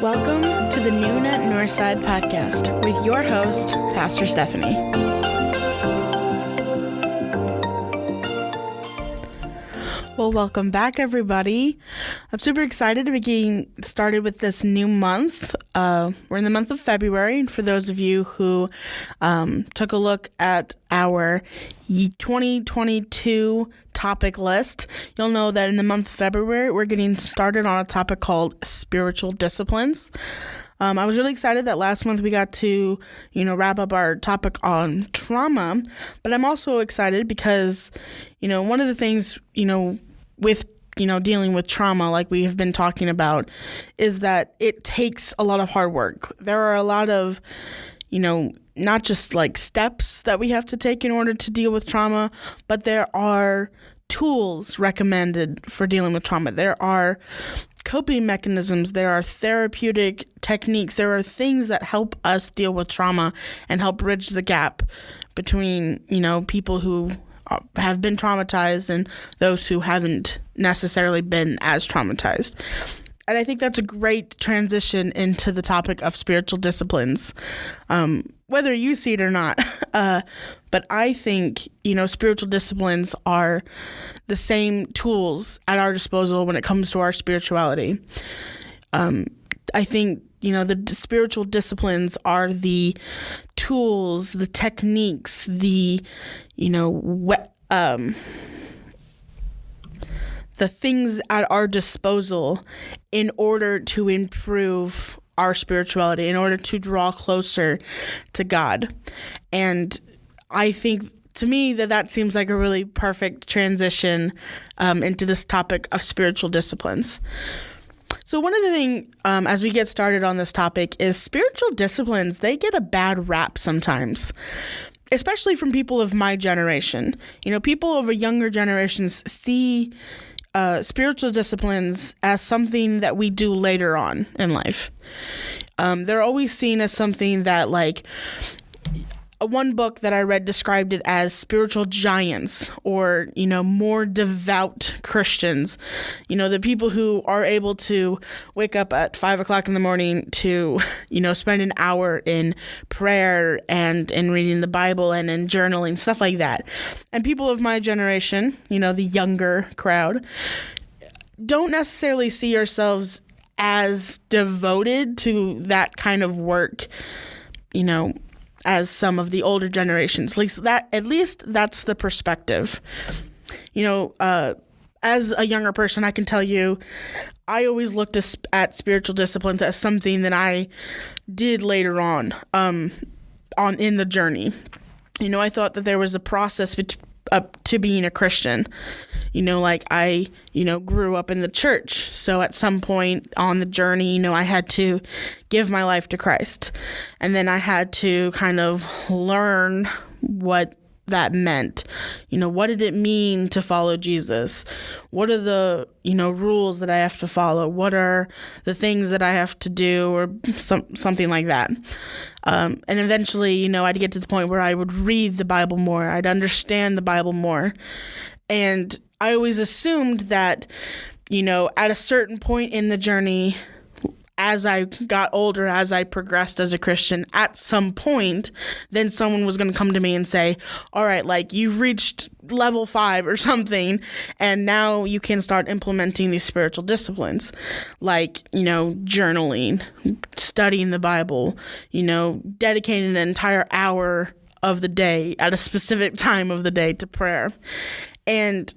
Welcome to the Noon at Northside podcast with your host, Pastor Stephanie. Well, welcome back, everybody. I'm super excited to be getting started with this new month. We're in the month of February, and for those of you who took a look at our 2022 topic list, you'll know that in the month of February, we're getting started on a topic called spiritual disciplines. I was really excited that last month we got to, wrap up our topic on trauma, but I'm also excited because, one of the things, with, dealing with trauma, like we have been talking about, is that it takes a lot of hard work. There are a lot of, not just like steps that we have to take in order to deal with trauma, but there are tools recommended for dealing with trauma. There are coping mechanisms, there are therapeutic techniques, there are things that help us deal with trauma and help bridge the gap between, people who have been traumatized and those who haven't necessarily been as traumatized. And I think that's a great transition into the topic of spiritual disciplines, whether you see it or not. But I think, spiritual disciplines are the same tools at our disposal when it comes to our spirituality. I think, the spiritual disciplines are the tools, the techniques, the things at our disposal in order to improve our spirituality, in order to draw closer to God. And I think, to me, that seems like a really perfect transition into this topic of spiritual disciplines. So one of the things, as we get started on this topic, is spiritual disciplines, they get a bad rap sometimes, especially from people of my generation. People of a younger generations see spiritual disciplines as something that we do later on in life. They're always seen as something that, one book that I read described it as spiritual giants, or, more devout Christians, the people who are able to wake up at 5 o'clock in the morning to, spend an hour in prayer and in reading the Bible and in journaling, stuff like that. And people of my generation, the younger crowd, don't necessarily see ourselves as devoted to that kind of work, as some of the older generations. At least that's the perspective. As a younger person, I can tell you, I always looked at spiritual disciplines as something that I did later on in the journey. I thought that there was a process up to being a Christian. I grew up in the church. So at some point on the journey, I had to give my life to Christ. And then I had to kind of learn what that meant. What did it mean to follow Jesus? What are the, rules that I have to follow? What are the things that I have to do, or something like that? And eventually, I'd get to the point where I would read the Bible more. I'd understand the Bible more. And I always assumed that, at a certain point in the journey, as I got older, as I progressed as a Christian, at some point, then someone was going to come to me and say, all right, you've reached level 5 or something, and now you can start implementing these spiritual disciplines, journaling, studying the Bible, dedicating an entire hour of the day at a specific time of the day to prayer. And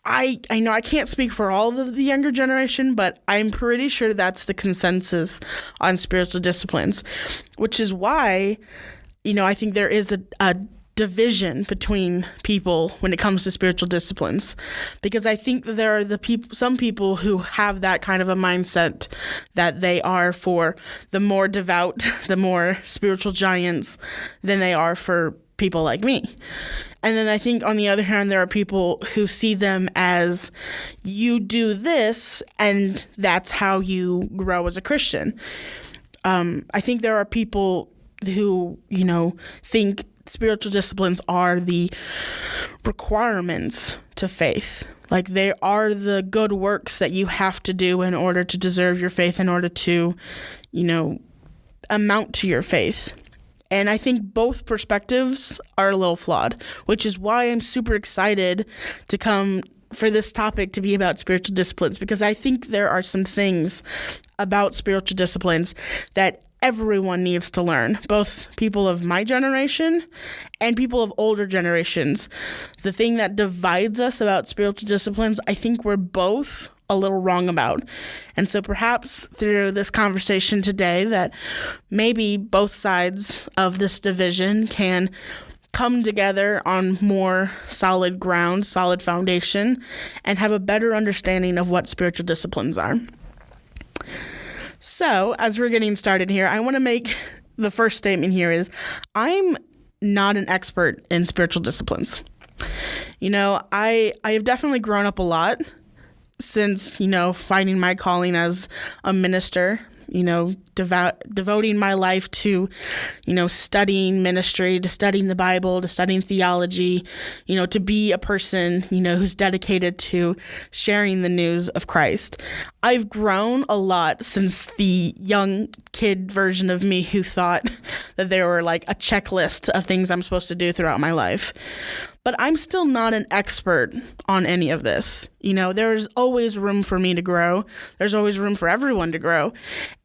I know I can't speak for all of the younger generation, but I'm pretty sure that's the consensus on spiritual disciplines, which is why, I think there is a division between people when it comes to spiritual disciplines, because I think that there are some people who have that kind of a mindset that they are for the more devout, the more spiritual giants than they are for people like me. And then I think, on the other hand, there are people who see them as, you do this, and that's how you grow as a Christian. I think there are people who, think spiritual disciplines are the requirements to faith. Like, they are the good works that you have to do in order to deserve your faith, in order to, amount to your faith. And I think both perspectives are a little flawed, which is why I'm super excited to come for this topic to be about spiritual disciplines, because I think there are some things about spiritual disciplines that everyone needs to learn, both people of my generation and people of older generations. The thing that divides us about spiritual disciplines, I think we're both a little wrong about. And so perhaps through this conversation today, that maybe both sides of this division can come together on more solid ground, solid foundation, and have a better understanding of what spiritual disciplines are. So, as we're getting started here, I want to make the first statement here is, I'm not an expert in spiritual disciplines. I have definitely grown up a lot since, finding my calling as a minister, devoting my life to, studying ministry, to studying the Bible, to studying theology, to be a person, who's dedicated to sharing the news of Christ. I've grown a lot since the young kid version of me who thought that there were like a checklist of things I'm supposed to do throughout my life. But I'm still not an expert on any of this. There's always room for me to grow. There's always room for everyone to grow.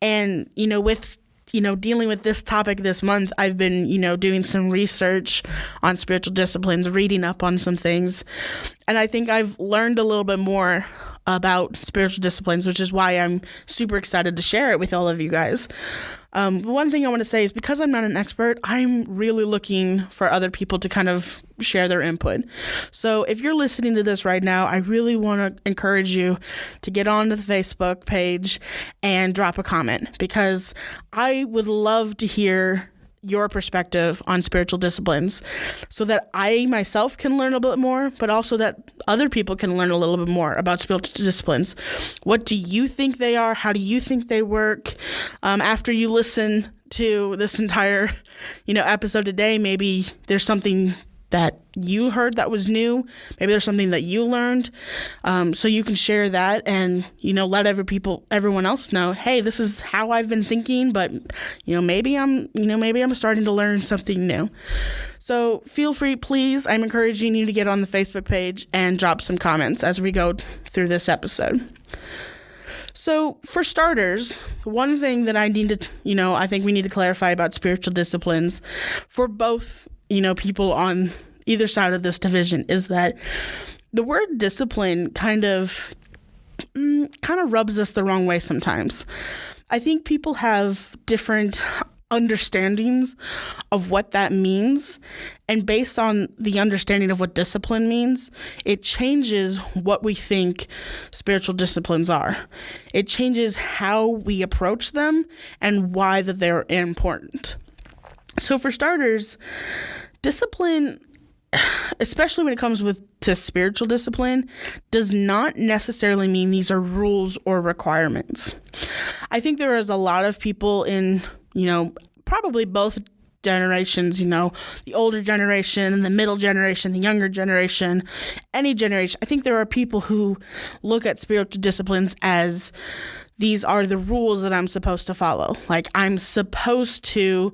And, with, dealing with this topic this month, I've been, doing some research on spiritual disciplines, reading up on some things. And I think I've learned a little bit more about spiritual disciplines, which is why I'm super excited to share it with all of you guys. One thing I want to say is, because I'm not an expert, I'm really looking for other people to kind of share their input. So if you're listening to this right now, I really want to encourage you to get onto the Facebook page and drop a comment, because I would love to hear your perspective on spiritual disciplines, so that I myself can learn a bit more, but also that other people can learn a little bit more about spiritual disciplines. What do you think they are? How do you think they work? After you listen to this entire, episode today, maybe there's something that you heard that was new. Maybe there's something that you learned. So you can share that and, let everyone else know, hey, this is how I've been thinking, but, maybe I'm starting to learn something new. So feel free, please. I'm encouraging you to get on the Facebook page and drop some comments as we go through this episode. So for starters, one thing that I need to, I think we need to clarify about spiritual disciplines for both people on either side of this division is that the word discipline kind of rubs us the wrong way sometimes. I think people have different understandings of what that means, and based on the understanding of what discipline means, it changes what we think spiritual disciplines are. It changes how we approach them and why that they're important. So for starters, discipline, especially when it comes to spiritual discipline, does not necessarily mean these are rules or requirements. I think there is a lot of people in, probably both generations, the older generation and the middle generation, the younger generation, any generation. I think there are people who look at spiritual disciplines as these are the rules that I'm supposed to follow. Like, I'm supposed to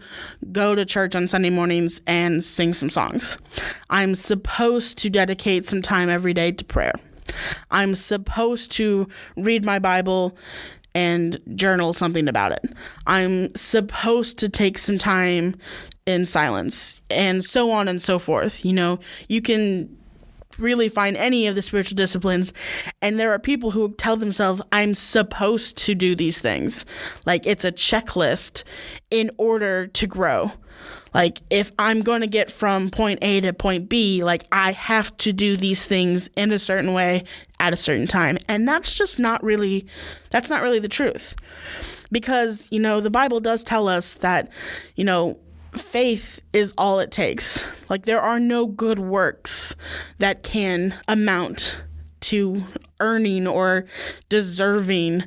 go to church on Sunday mornings and sing some songs. I'm supposed to dedicate some time every day to prayer. I'm supposed to read my Bible and journal something about it. I'm supposed to take some time in silence, and so on and so forth. You can really find any of the spiritual disciplines, and there are people who tell themselves, I'm supposed to do these things. Like, it's a checklist in order to grow. Like, if I'm going to get from point A to point B, like, I have to do these things in a certain way at a certain time. And that's not really the truth. Because, the Bible does tell us that, faith is all it takes. Like, there are no good works that can amount to earning or deserving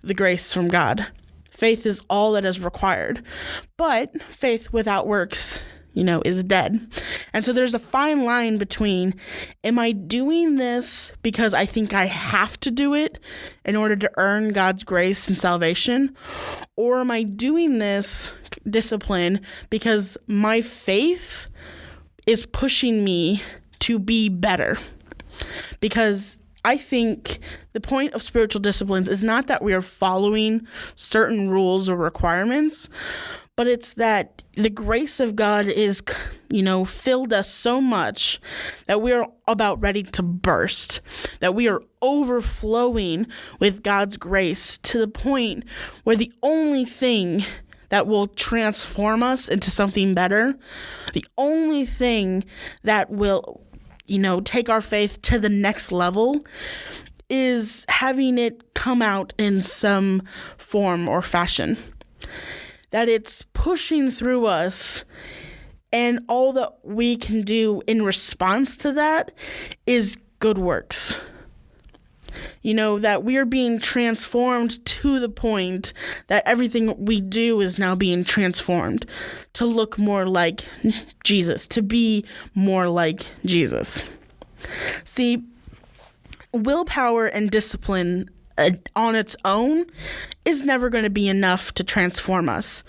the grace from God. Faith is all that is required. But faith without works is dead. And so there's a fine line between, am I doing this because I think I have to do it in order to earn God's grace and salvation? Or am I doing this discipline because my faith is pushing me to be better? Because I think the point of spiritual disciplines is not that we are following certain rules or requirements, but it's that the grace of God is, filled us so much that we are about ready to burst, that we are overflowing with God's grace to the point where the only thing that will transform us into something better, the only thing that will take our faith to the next level is having it come out in some form or fashion. That it's pushing through us, and all that we can do in response to that is good works. That we are being transformed to the point that everything we do is now being transformed to look more like Jesus, to be more like Jesus. See, willpower and discipline on its own is never going to be enough to transform us.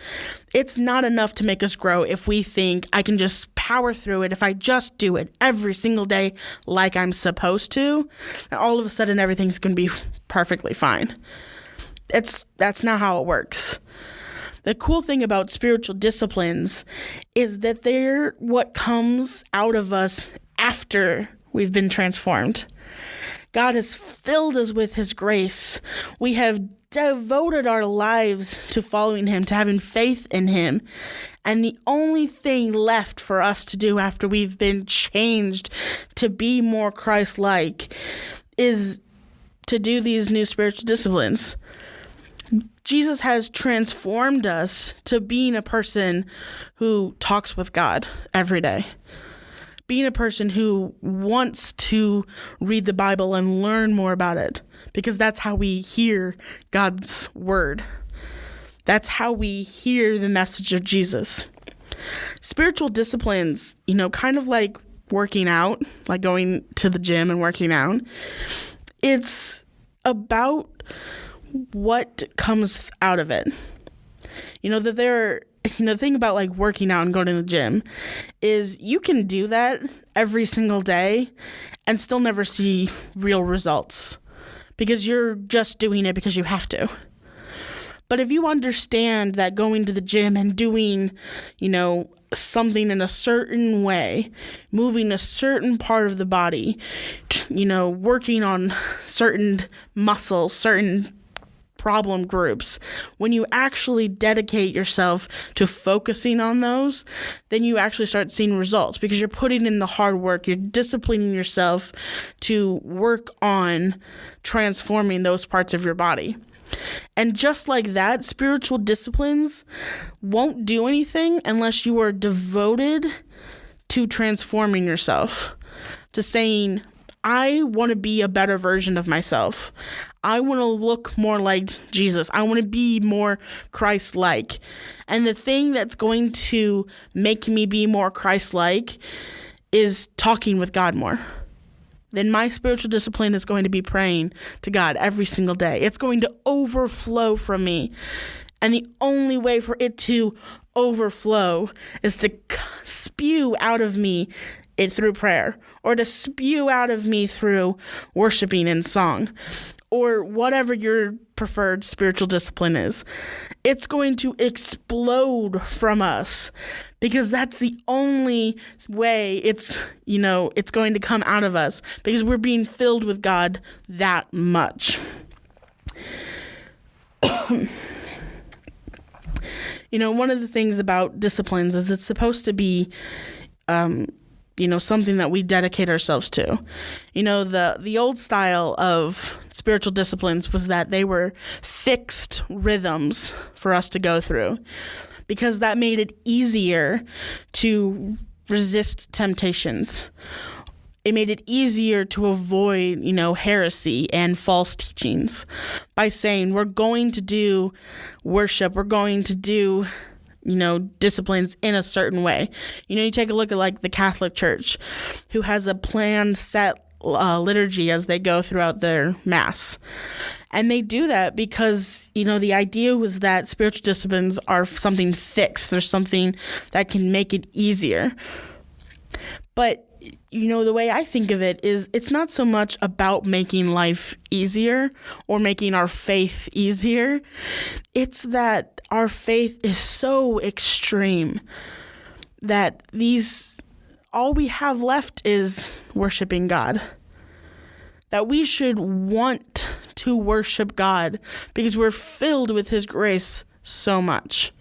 It's not enough to make us grow if we think I can just power through it if I just do it every single day like I'm supposed to, and all of a sudden everything's going to be perfectly fine. That's not how it works. The cool thing about spiritual disciplines is that they're what comes out of us after we've been transformed. God has filled us with his grace. We have devoted our lives to following him, to having faith in him. And the only thing left for us to do after we've been changed to be more Christ-like is to do these new spiritual disciplines. Jesus has transformed us to being a person who talks with God every day. Being a person who wants to read the Bible and learn more about it, because that's how we hear God's word. That's how we hear the message of Jesus. Spiritual disciplines, kind of like working out, like going to the gym and working out, it's about what comes out of it. The thing about like working out and going to the gym is you can do that every single day and still never see real results because you're just doing it because you have to. But if you understand that going to the gym and doing, something in a certain way, moving a certain part of the body, working on certain muscles, certain problem groups, when you actually dedicate yourself to focusing on those, then you actually start seeing results because you're putting in the hard work. You're disciplining yourself to work on transforming those parts of your body. And just like that, spiritual disciplines won't do anything unless you are devoted to transforming yourself, to saying, I want to be a better version of myself. I want to look more like Jesus. I want to be more Christ-like. And the thing that's going to make me be more Christ-like is talking with God more. Then my spiritual discipline is going to be praying to God every single day. It's going to overflow from me. And the only way for it to overflow is to spew out of me it through prayer, or to spew out of me through worshiping in song, or whatever your preferred spiritual discipline is. It's going to explode from us because that's the only way it's going to come out of us, because we're being filled with God that much. One of the things about disciplines is it's supposed to be something that we dedicate ourselves to. The old style of spiritual disciplines was that they were fixed rhythms for us to go through, because that made it easier to resist temptations. It made it easier to avoid, heresy and false teachings by saying we're going to do worship, we're going to do disciplines in a certain way. You take a look at like the Catholic Church, who has a planned set liturgy as they go throughout their Mass. And they do that because, the idea was that spiritual disciplines are something fixed. There's something that can make it easier. But, the way I think of it is it's not so much about making life easier or making our faith easier. It's that our faith is so extreme that all we have left is worshiping God. That we should want to worship God because we're filled with His grace so much.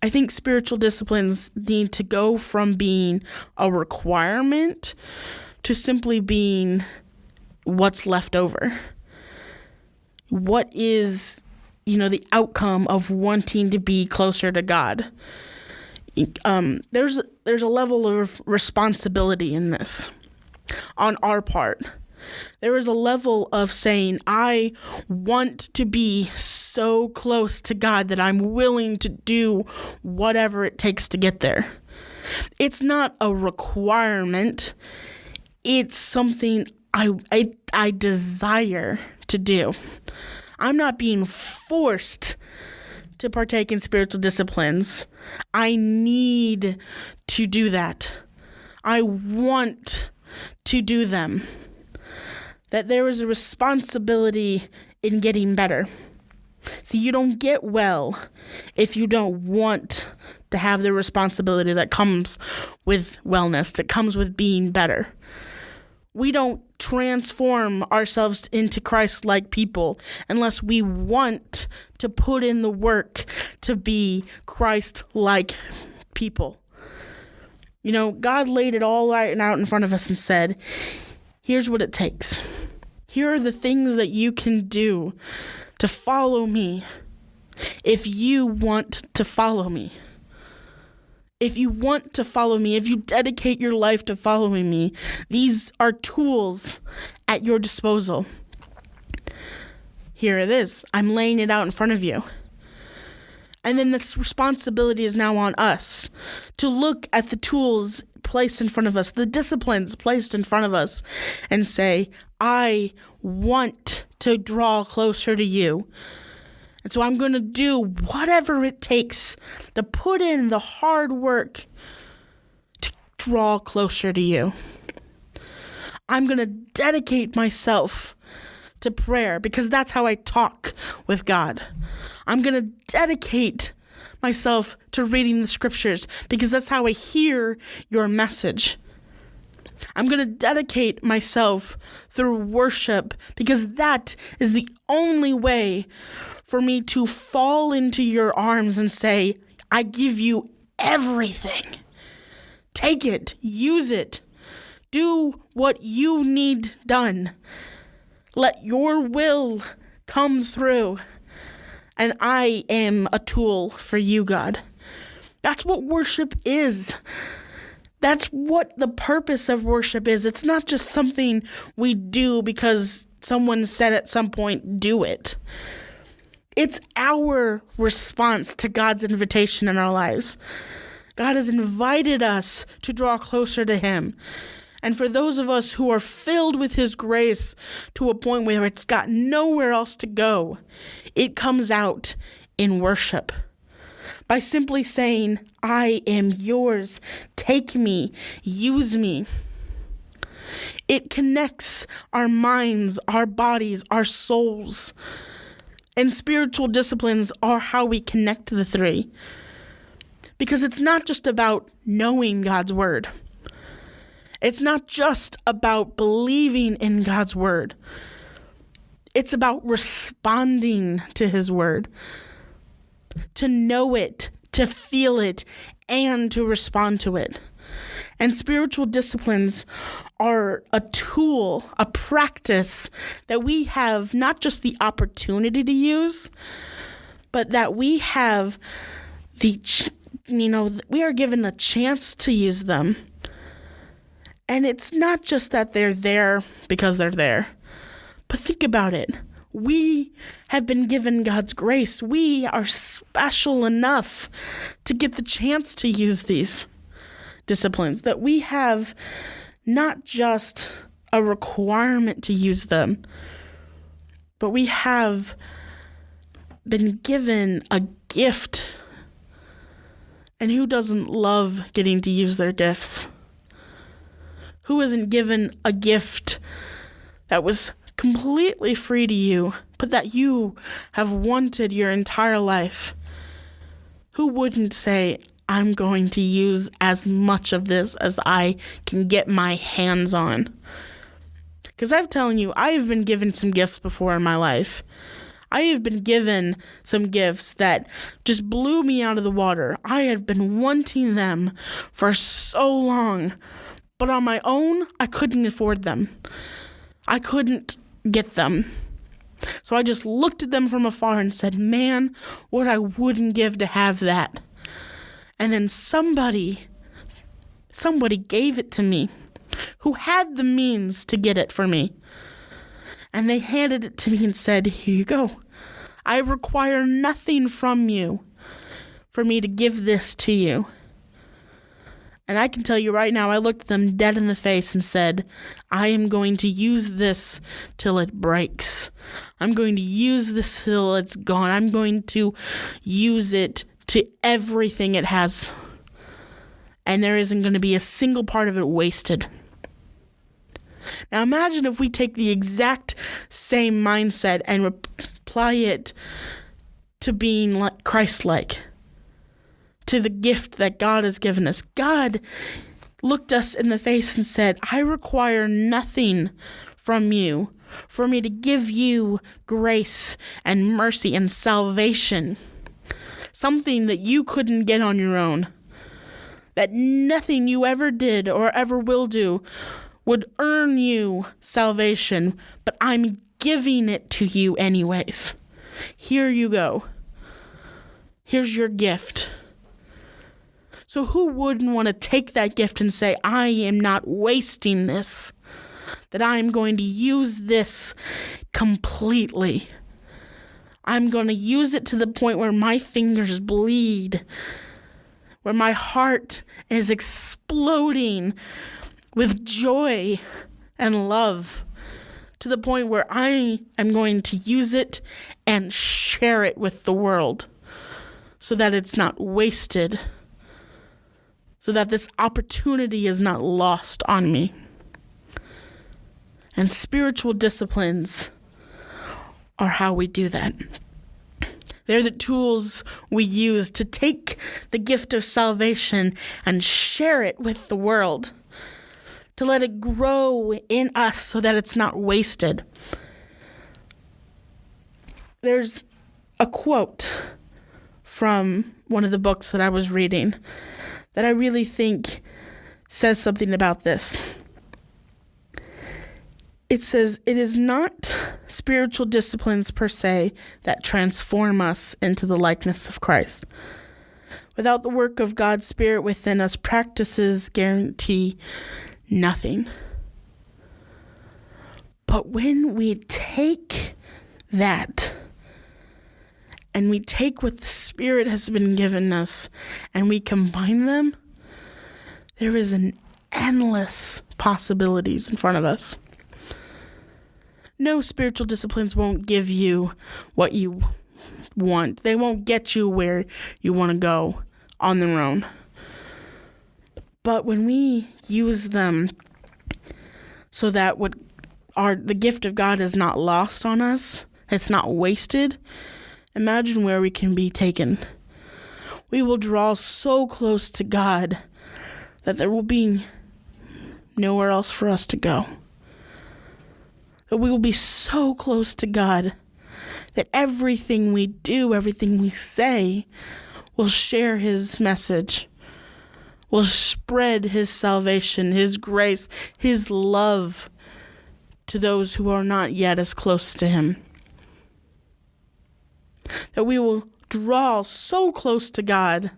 I think spiritual disciplines need to go from being a requirement to simply being what's left over. What is, the outcome of wanting to be closer to God? There's a level of responsibility in this on our part. There is a level of saying, I want to be so close to God that I'm willing to do whatever it takes to get there. It's not a requirement. It's something I desire to do. I'm not being forced to partake in spiritual disciplines. I need to do that. I want to do them. That there is a responsibility in getting better. See, you don't get well if you don't want to have the responsibility that comes with wellness, that comes with being better. We don't transform ourselves into Christ-like people unless we want to put in the work to be Christ-like people. God laid it all right out in front of us and said, here's what it takes. Here are the things that you can do to follow me if you want to follow me. If you want to follow me, if you dedicate your life to following me, these are tools at your disposal. Here it is. I'm laying it out in front of you. And then this responsibility is now on us to look at the tools placed in front of us, the disciplines placed in front of us, and say, I want to draw closer to you. And so I'm going to do whatever it takes to put in the hard work to draw closer to you. I'm going to dedicate myself to prayer because that's how I talk with God. I'm going to dedicate myself to reading the scriptures because that's how I hear your message. I'm going to dedicate myself through worship because that is the only way for me to fall into your arms and say, I give you everything. Take it, use it, do what you need done. Let your will come through. And I am a tool for you, God. That's what worship is. That's what the purpose of worship is. It's not just something we do because someone said at some point, do it. It's our response to God's invitation in our lives. God has invited us to draw closer to Him. And for those of us who are filled with His grace to a point where it's got nowhere else to go, it comes out in worship. By simply saying, I am yours, take me, use me. It connects our minds, our bodies, our souls. And spiritual disciplines are how we connect the three. Because it's not just about knowing God's word. It's not just about believing in God's word. It's about responding to His word. To know it, to feel it, and to respond to it. And spiritual disciplines are a tool, a practice that we have not just the opportunity to use, but that we have we are given the chance to use them. And it's not just that they're there because they're there. But think about it. we have been given God's grace. We are special enough to get the chance to use these disciplines, that we have not just a requirement to use them, but we have been given a gift. And who doesn't love getting to use their gifts? Who isn't given a gift that was completely free to you, but that you have wanted your entire life? Who wouldn't say, I'm going to use as much of this as I can get my hands on? Because I'm telling you, I have been given some gifts before in my life. I have been given some gifts that just blew me out of the water. I had been wanting them for so long, but on my own, I couldn't afford them. I couldn't get them. So I just looked at them from afar and said, man, what I wouldn't give to have that. And then somebody gave it to me who had the means to get it for me. And they handed it to me and said, here you go. I require nothing from you for me to give this to you. And I can tell you right now, I looked them dead in the face and said, I am going to use this till it breaks. I'm going to use this till it's gone. I'm going to use it to everything it has. And there isn't going to be a single part of it wasted. Now imagine if we take the exact same mindset and apply it to being like Christ-like, to the gift that God has given us. God looked us in the face and said, I require nothing from you for me to give you grace and mercy and salvation, something that you couldn't get on your own, that nothing you ever did or ever will do would earn you salvation, but I'm giving it to you anyways. Here you go. Here's your gift. So who wouldn't want to take that gift and say, I am not wasting this, that I am going to use this completely. I'm going to use it to the point where my fingers bleed, where my heart is exploding with joy and love, to the point where I am going to use it and share it with the world so that it's not wasted, so that this opportunity is not lost on me. And spiritual disciplines are how we do that. They're the tools we use to take the gift of salvation and share it with the world, to let it grow in us so that it's not wasted. There's a quote from one of the books that I was reading that I really think says something about this. It says, it is not spiritual disciplines per se that transform us into the likeness of Christ. Without the work of God's Spirit within us, practices guarantee nothing. But when we take that and we take what the Spirit has been given us and we combine them, there is an endless possibilities in front of us. No spiritual disciplines won't give you what you want. They won't get you where you want to go on their own. But when we use them so that the gift of God is not lost on us, it's not wasted, imagine where we can be taken. We will draw so close to God that there will be nowhere else for us to go. That we will be so close to God that everything we do, everything we say, will share His message, will spread His salvation, His grace, His love to those who are not yet as close to Him. That we will draw so close to God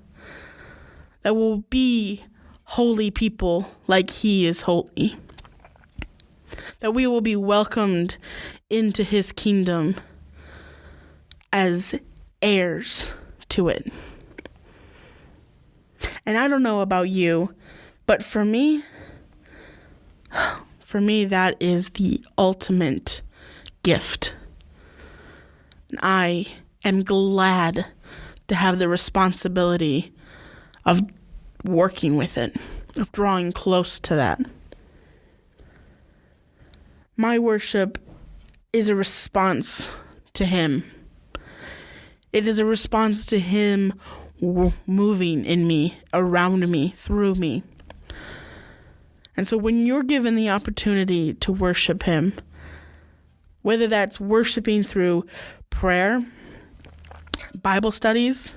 that we'll be holy people like He is holy. That we will be welcomed into his kingdom as heirs to it. And I don't know about you, but for me, that is the ultimate gift. And I am glad to have the responsibility of working with it, of drawing close to that. My worship is a response to him. It is a response to him moving in me, around me, through me. And so when you're given the opportunity to worship him, whether that's worshiping through prayer, Bible studies,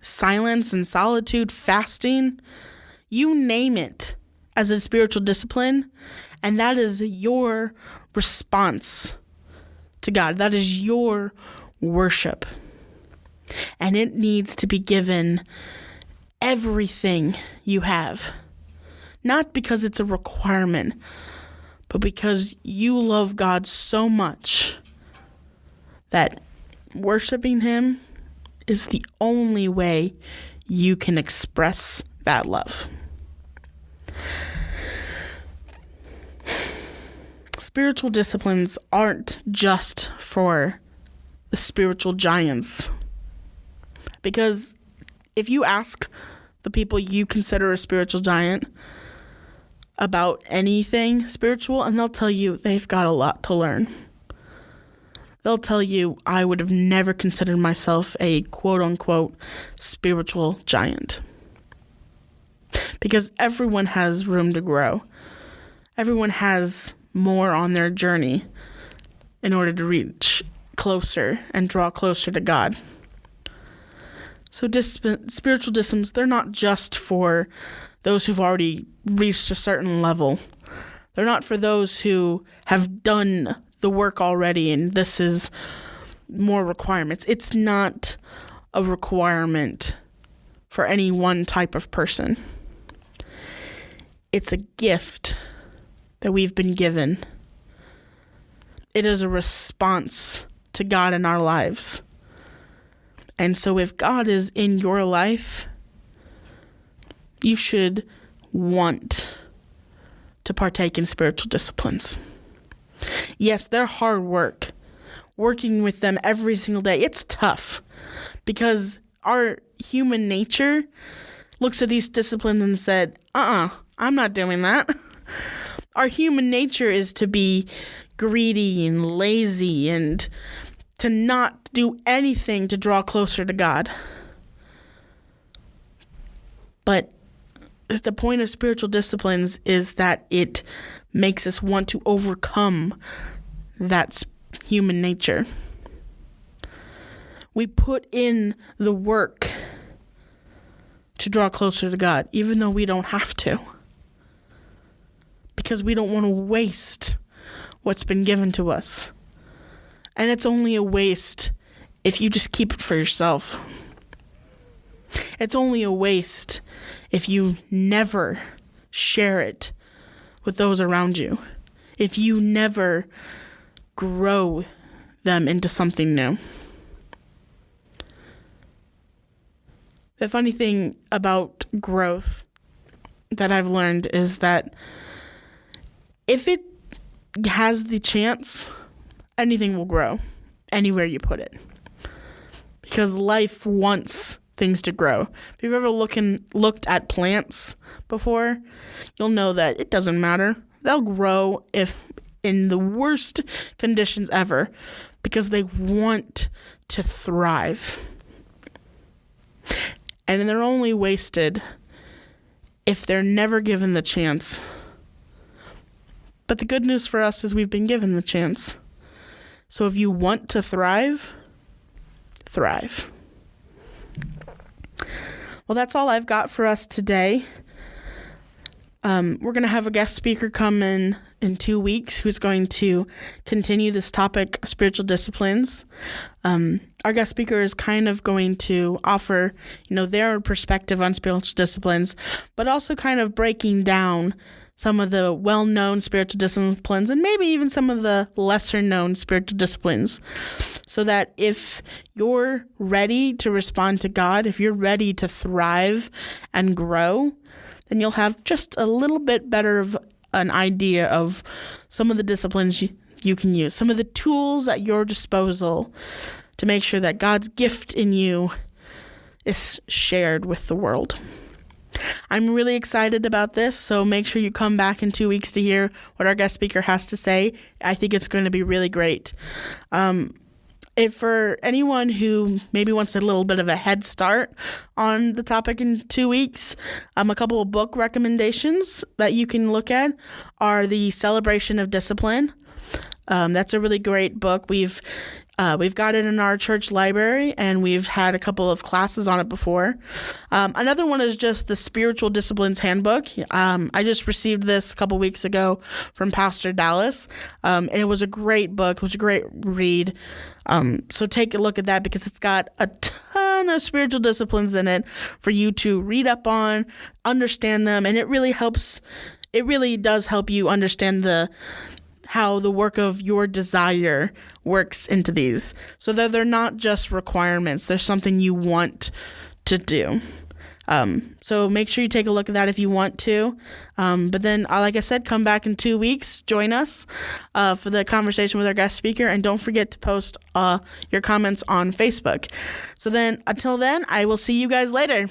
silence and solitude, fasting, you name it as a spiritual discipline, and that is your response to God. That is your worship. And it needs to be given everything you have. Not because it's a requirement, but because you love God so much that worshiping him is the only way you can express that love. Spiritual disciplines aren't just for the spiritual giants. Because if you ask the people you consider a spiritual giant about anything spiritual, and they'll tell you they've got a lot to learn. They'll tell you, I would have never considered myself a quote-unquote spiritual giant. Because everyone has room to grow. Everyone has more on their journey in order to reach closer and draw closer to God. So spiritual disciplines, they're not just for those who've already reached a certain level. They're not for those who have done the work already and this is more requirements. It's not a requirement for any one type of person. It's a gift that we've been given. It is a response to God in our lives. And so if God is in your life, you should want to partake in spiritual disciplines. Yes, they're hard work. Working with them every single day, it's tough because our human nature looks at these disciplines and said, I'm not doing that. Our human nature is to be greedy and lazy and to not do anything to draw closer to God. But the point of spiritual disciplines is that it makes us want to overcome that human nature. We put in the work to draw closer to God, even though we don't have to. Because we don't want to waste what's been given to us. And it's only a waste if you just keep it for yourself. It's only a waste if you never share it with those around you. If you never grow them into something new. The funny thing about growth that I've learned is that if it has the chance, anything will grow anywhere you put it. Because life wants things to grow. If you've ever looked at plants before, you'll know that it doesn't matter. They'll grow if in the worst conditions ever because they want to thrive. And they're only wasted if they're never given the chance. But the good news for us is we've been given the chance. So if you want to thrive, thrive. Well, that's all I've got for us today. We're going to have a guest speaker come in 2 weeks who's going to continue this topic of spiritual disciplines. Our guest speaker is kind of going to offer, their perspective on spiritual disciplines, but also kind of breaking down some of the well-known spiritual disciplines and maybe even some of the lesser-known spiritual disciplines, so that if you're ready to respond to God, if you're ready to thrive and grow, then you'll have just a little bit better of an idea of some of the disciplines you can use, some of the tools at your disposal to make sure that God's gift in you is shared with the world. I'm really excited about this, so make sure you come back in 2 weeks to hear what our guest speaker has to say. I think it's going to be really great. If for anyone who maybe wants a little bit of a head start on the topic in 2 weeks, a couple of book recommendations that you can look at are The Celebration of Discipline. That's a really great book. We've got it in our church library, and we've had a couple of classes on it before. Another one is just the Spiritual Disciplines Handbook. I just received this a couple weeks ago from Pastor Dallas, and it was a great book. It was a great read. So take a look at that, because it's got a ton of spiritual disciplines in it for you to read up on, understand them, and it really does help you understand how the work of your desire works into these, so that they're not just requirements. There's something you want to do. So make sure you take a look at that if you want to. But then, like I said, come back in 2 weeks. Join us for the conversation with our guest speaker. And don't forget to post your comments on Facebook. So then, until then, I will see you guys later.